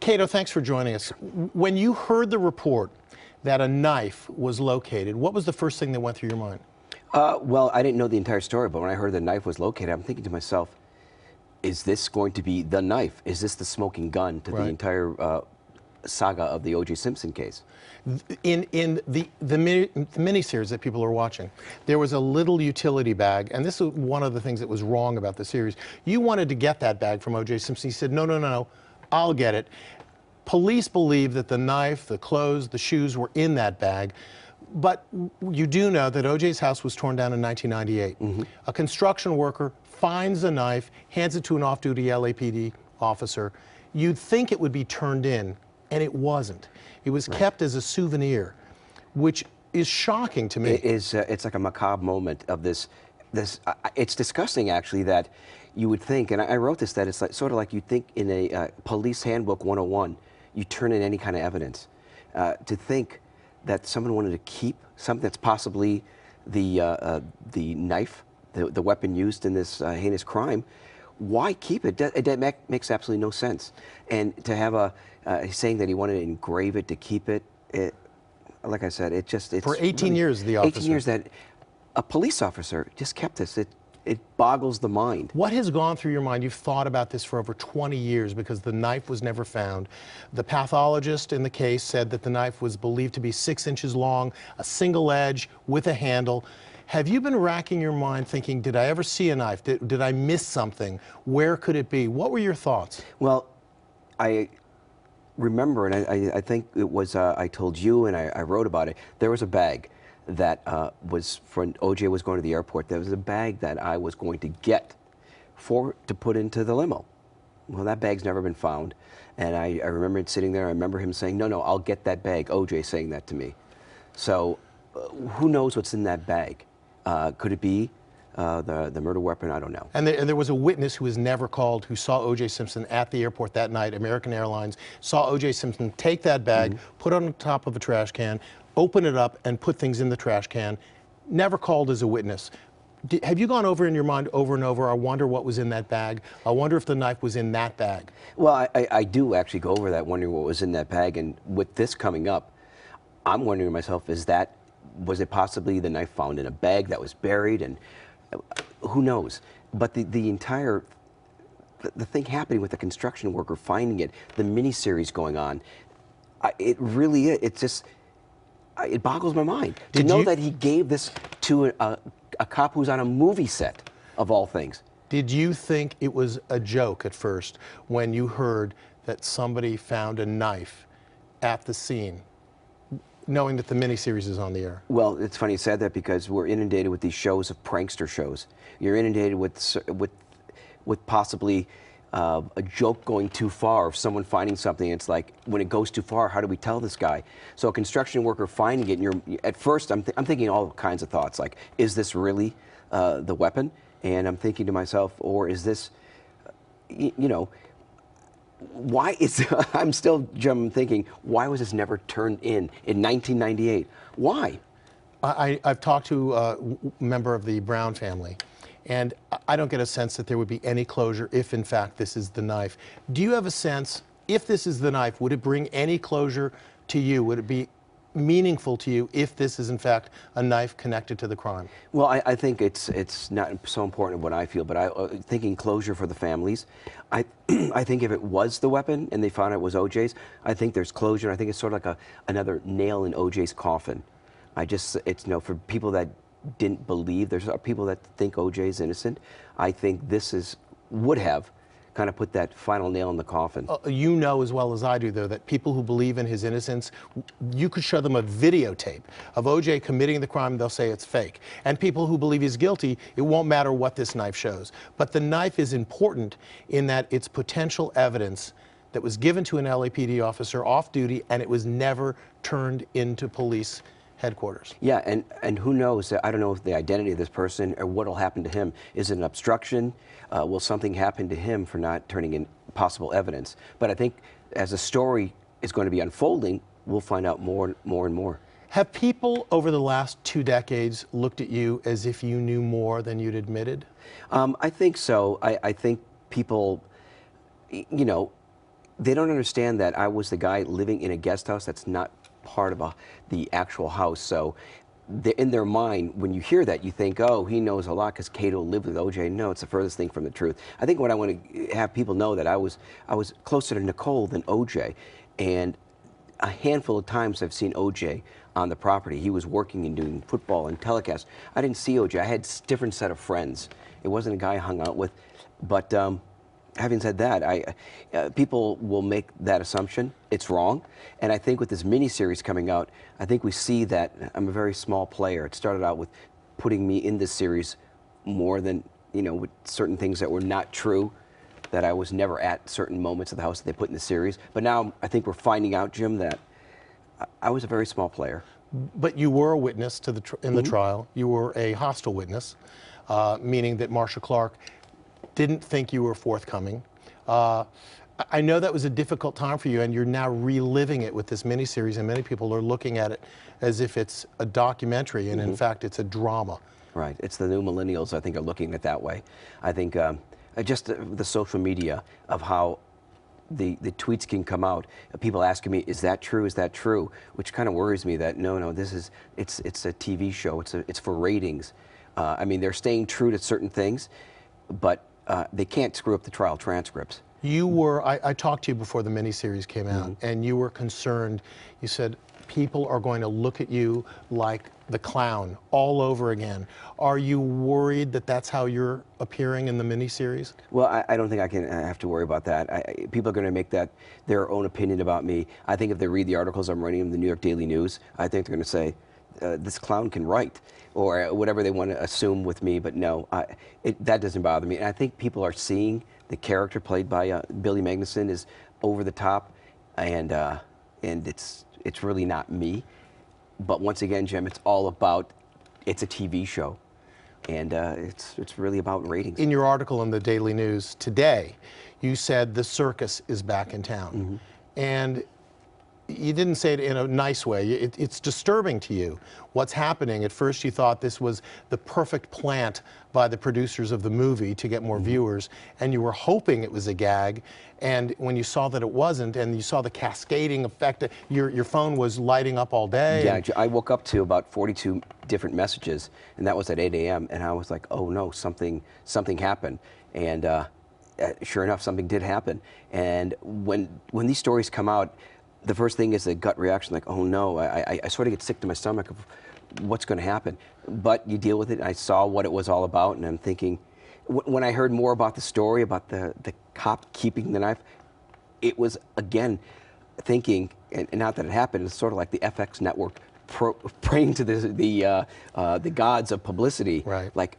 Cato, thanks for joining us. When you heard the report that a knife was located, what was the first thing that went through your mind? Well, I didn't know the entire story, but when I heard the knife was located, I'm thinking to myself, is this going to be the knife? Is this the smoking gun to the entire saga of the O.J. Simpson case? In the miniseries that people are watching, there was a little utility bag, and this is one of the things that was wrong about the series. You wanted to get that bag from O.J. Simpson. He said, no, no, no, no, I'll get it. Police believe that the knife, the clothes, the shoes were in that bag. But you do know that O.J.'s house was torn down in 1998. Mm-hmm. A construction worker finds a knife, hands it to an off-duty LAPD officer. You'd think it would be turned in, and it wasn't. It was kept as a souvenir, which is shocking to me. It is. It's like a macabre moment of this. It's disgusting, actually, that you would think, and I wrote this, that it's like sort of like you think in a police handbook 101, you turn in any kind of evidence. To think that someone wanted to keep something that's possibly the knife, the weapon used in this heinous crime, why keep it? That makes absolutely no sense. And to have saying that he wanted to engrave it to keep it, like I said, it's for 18 years, the officer. 18 years that a police officer just kept this. It boggles the mind. What has gone through your mind? You've thought about this for over 20 years because the knife was never found. The pathologist in the case said that the knife was believed to be 6 inches long, a single edge with a handle. Have you been racking your mind thinking, did I ever see a knife? Did I miss something? Where could it be? What were your thoughts? Well, I remember, and I think it was, I told you and I wrote about it, there was a bag that was, when O.J. was going to the airport, there was a bag that I was going to get to put into the limo. Well, that bag's never been found. And I remember it sitting there. I remember him saying, no, no, I'll get that bag. O.J. saying that to me. So who knows what's in that bag? Could it be the murder weapon? I don't know. And there was a witness who was never called who saw O.J. Simpson at the airport that night. American Airlines saw O.J. Simpson take that bag, put it on the top of a trash can, open it up, and put things in the trash can. Never called as a witness. Have you gone over in your mind over and over, I wonder what was in that bag? I wonder if the knife was in that bag. Well, I do actually go over that, wondering what was in that bag. And with this coming up, I'm wondering to myself, was it possibly the knife found in a bag that was buried? And who knows? But the thing happening with the construction worker finding it, the miniseries going on, it really is. It's just, it boggles my mind to know that he gave this to a cop who's on a movie set, of all things. Did you think it was a joke at first when you heard that somebody found a knife at the scene, knowing that the miniseries is on the air? Well, it's funny you said that, because we're inundated with these shows of prankster shows. You're inundated with possibly a joke going too far, of someone finding something. It's like, when it goes too far, how do we tell this guy? So a construction worker finding it, and at first I'm thinking all kinds of thoughts, like, is this really the weapon? And I'm thinking to myself, or is this, you know, why is, I'm still thinking, why was this never turned in 1998? Why? I've talked to a member of the Brown family, and I don't get a sense that there would be any closure if, in fact, this is the knife. Do you have a sense, if this is the knife, would it bring any closure to you? Would it be meaningful to you if this is, in fact, a knife connected to the crime? Well, I think it's not so important what I feel, but thinking closure for the families. I think if it was the weapon and they found out it was O.J.'s, I think there's closure. I think it's sort of like another nail in O.J.'s coffin. It's, you know, for people that didn't believe, there's people that think O.J.'s innocent. I think this would have kind of put that final nail in the coffin. You know as well as I do, though, that people who believe in his innocence, you could show them a videotape of O.J. committing the crime, they'll say it's fake. And people who believe he's guilty, it won't matter what this knife shows. But the knife is important in that it's potential evidence that was given to an LAPD officer off duty, and it was never turned into police headquarters. Yeah, and who knows? I don't know if the identity of this person or what will happen to him. Is it an obstruction? Will something happen to him for not turning in possible evidence? But I think as the story is going to be unfolding, we'll find out more and more. Have people over the last 2 decades looked at you as if you knew more than you'd admitted? I think so. I think people, you know, they don't understand that I was the guy living in a guest house that's not part of the actual house. So in their mind, when you hear that, you think, oh, he knows a lot because Cato lived with OJ. No, it's the furthest thing from the truth. I think what I want to have people know that I was closer to Nicole than OJ. And a handful of times I've seen OJ on the property. He was working and doing football and telecast. I didn't see OJ. I had a different set of friends. It wasn't a guy I hung out with. But having said that, people will make that assumption. It's wrong. And I think with this miniseries coming out, I think we see that I'm a very small player. It started out with putting me in this series more than, with certain things that were not true, that I was never at certain moments of the house that they put in the series. But now I think we're finding out, Jim, that I was a very small player. But you were a witness to in the trial. You were a hostile witness, meaning that Marcia Clark didn't think you were forthcoming. I know that was a difficult time for you, and you're now reliving it with this miniseries, and many people are looking at it as if it's a documentary, and in fact, it's a drama. Right. It's the new millennials, I think, are looking at it that way. I think just the social media of how the tweets can come out, people asking me, is that true, is that true? Which kind of worries me that, no, it's a TV show, it's for ratings. I mean, they're staying true to certain things, but they can't screw up the trial transcripts. You were, I talked to you before the miniseries came out, and you were concerned. You said, people are going to look at you like the clown all over again. Are you worried that that's how you're appearing in the miniseries? Well, I don't think I have to worry about that. People are going to make that their own opinion about me. I think if they read the articles I'm writing in the New York Daily News, I think they're going to say, this clown can write, or whatever they want to assume with me. But no, that doesn't bother me. And I think people are seeing the character played by Billy Magnuson is over the top, and it's really not me. But once again, Jim, it's all about, it's a TV show, and it's really about ratings. In your article in the Daily News today, you said the circus is back in town, and you didn't say it in a nice way. It's disturbing to you what's happening. At first you thought this was the perfect plant by the producers of the movie to get more viewers, and you were hoping it was a gag, and when you saw that it wasn't, and you saw the cascading effect, your phone was lighting up all day. Yeah, I woke up to about 42 different messages, and that was at 8 a.m., and I was like, oh no, something happened. And sure enough, something did happen. And when these stories come out, the first thing is a gut reaction, like, oh no, I sort of get sick to my stomach of what's going to happen. But you deal with it. I saw what it was all about, and I'm thinking, when I heard more about the story, about the cop keeping the knife, it was, again, thinking, and not that it happened, it's sort of like the FX network praying to the gods of publicity. Right. Like,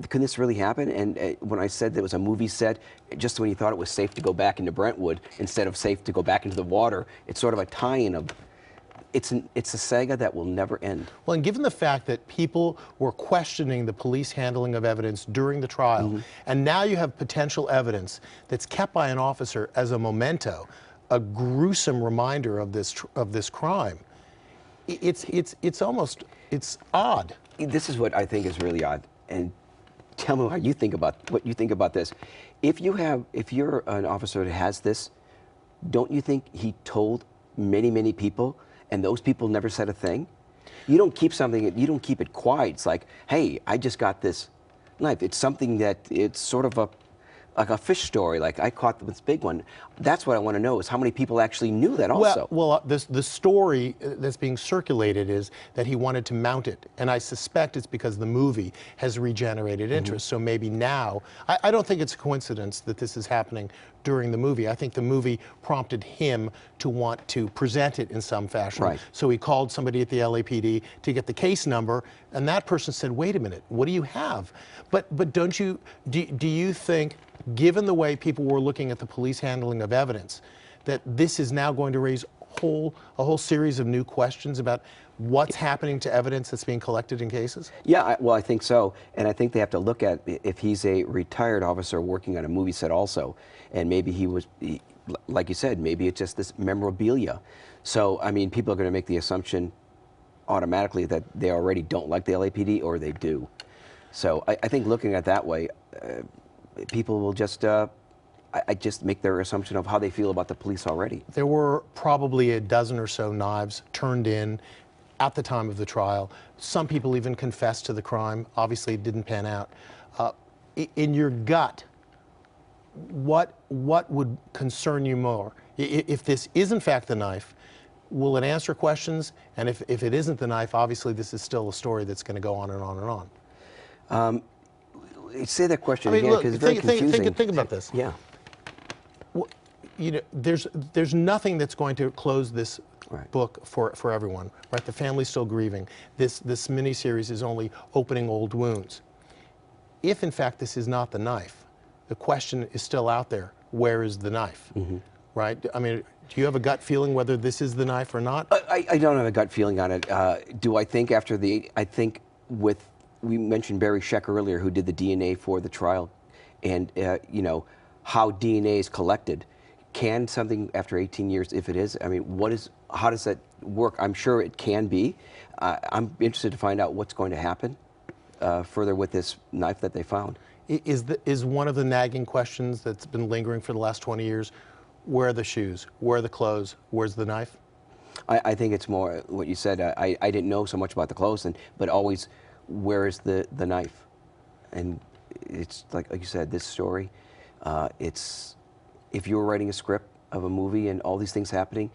can this really happen? And when I said there was a movie set, just when you thought it was safe to go back into Brentwood instead of safe to go back into the water, it's sort of a tie-in of, it's a saga that will never end. Well, and given the fact that people were questioning the police handling of evidence during the trial, and now you have potential evidence that's kept by an officer as a memento, a gruesome reminder of this crime, it's almost, it's odd. This is what I think is really odd. And tell me what you think about this. If you're an officer that has this, don't you think he told many people, and those people never said a thing? You don't keep something, you don't keep it quiet. It's like, hey, I just got this knife. It's something that, it's sort of like a fish story, like I caught this big one. That's what I want to know, is how many people actually knew that also. Well, the story that's being circulated is that he wanted to mount it, and I suspect it's because the movie has regenerated interest. So maybe now, I don't think it's a coincidence that this is happening during the movie. I think the movie prompted him to want to present it in some fashion. Right. So he called somebody at the LAPD to get the case number, and that person said, wait a minute, what do you have? But do you think, given the way people were looking at the police handling of evidence, that this is now going to raise a whole series of new questions about what's happening to evidence that's being collected in cases? Yeah, well, I think so. And I think they have to look at if he's a retired officer working on a movie set also. And maybe like you said, maybe it's just this memorabilia. So, I mean, people are going to make the assumption automatically that they already don't like the LAPD, or they do. So I think looking at it that way, people will just I just make their assumption of how they feel about the police already. There were probably a dozen or so knives turned in at the time of the trial. Some people even confessed to the crime. Obviously, it didn't pan out. In your gut, what would concern you more? If this is in fact the knife, will it answer questions? And if it isn't the knife, obviously this is still a story that's going to go on and on and on. Say that question I mean, again, look, because it's very confusing. think about this. Yeah. You know, there's nothing that's going to close this book for everyone, right? The family's still grieving. This miniseries is only opening old wounds. If in fact this is not the knife, the question is still out there: where is the knife? Right? I mean, do you have a gut feeling whether this is the knife or not? I don't have a gut feeling on it. Do I think after I think with, we mentioned Barry Scheck earlier, who did the DNA for the trial, and you know, how DNA is collected. Can something after 18 years, if it is, I mean, how does that work? I'm sure it can be. I'm interested to find out what's going to happen further with this knife that they found. Is one of the nagging questions that's been lingering for the last 20 years, where are the shoes? Where are the clothes? Where's the knife? I think it's more what you said. I didn't know so much about the clothes, but always, where is the knife? And it's like you said, this story, it's, if you were writing a script of a movie and all these things happening,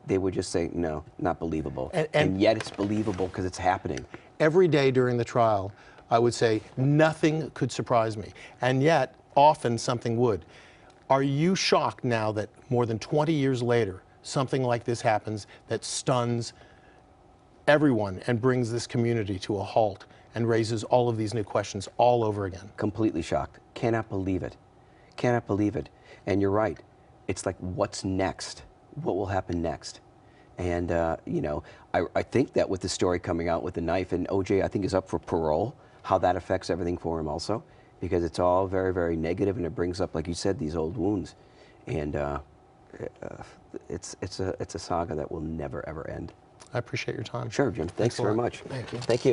they would just say, no, not believable. And yet it's believable because it's happening. Every day during the trial, I would say, nothing could surprise me. And yet, often something would. Are you shocked now that more than 20 years later, something like this happens that stuns everyone and brings this community to a halt and raises all of these new questions all over again? Completely shocked. Cannot believe it. Cannot believe it. And you're right. It's like, what's next? What will happen next? And, you know, I think that with the story coming out with the knife, and OJ, I think, is up for parole, how that affects everything for him also, because it's all very, very negative, and it brings up, like you said, these old wounds. And it's a saga that will never, ever end. I appreciate your time. Sure, Jim. Thanks very much. Thank you. Thank you.